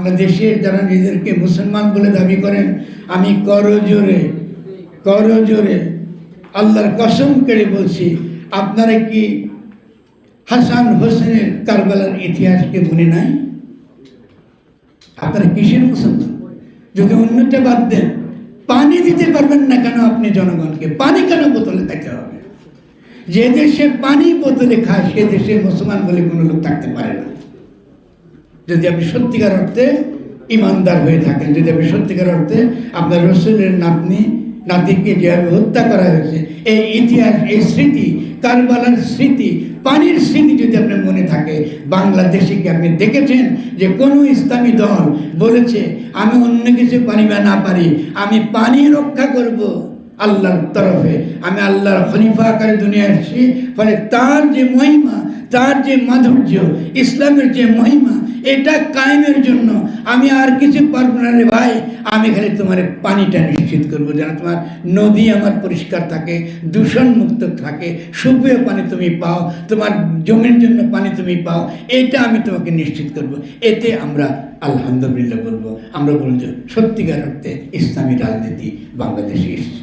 বাংলাদেশের যারা নিজেদেরকে মুসলমান বলে দাবি করেন, আমি করজোরে আল্লাহর কসম করে বলছি, আপনারা কি হাসান হোসেনের কারবালার ইতিহাসকে মনে নাই? আপনারা কিসের মুসলমান? যদি অন্যটা বাদ দেন, পানি দিতে পারবেন না কেন আপনি জনগণকে? পানি কেন বোতলে থাকতে হবে? যে দেশে পানি বোতলে খায় সে দেশে মুসলমান বলে কোনো লোক থাকতে পারে না। যদি আপনি সত্যিকার অর্থে ইমানদার হয়ে থাকেন, যদি আপনি সত্যিকার অর্থে আপনার রসুলের নাতিকে যেভাবে হত্যা করা হয়েছে, এই ইতিহাস, এই স্মৃতি, কারবালার স্মৃতি, পানির স্মৃতি যদি আপনার মনে থাকে, বাংলাদেশে কি আপনি দেখেছেন যে কোনো ইসলামী দল বলেছে আমি অন্য কিছু পারি বা না পারি, আমি পানি রক্ষা করব আল্লাহর তরফে, আমি আল্লাহর খলিফা আকারে দুনিয়া আসছি, ফলে তার যে মহিমা, তার যে মাধুর্য, ইসলামের যে মহিমা, এটা কায়েমের জন্য আমি আর কিছু পারবো না রে ভাই, আমি খালি তোমার পানিটা নিশ্চিত করবো যেন তোমার নদী আমার পরিষ্কার থাকে, দূষণ মুক্ত থাকে, সুপেয় পানি তুমি পাও, তোমার জমির জন্য পানি তুমি পাও, এটা আমি তোমাকে নিশ্চিত করব। এতে আমরা আলহামদুলিল্লাহ বলবো, আমরা বলবো সত্যিকার অর্থে ইসলামী রাজনীতি বাংলাদেশে এসেছে।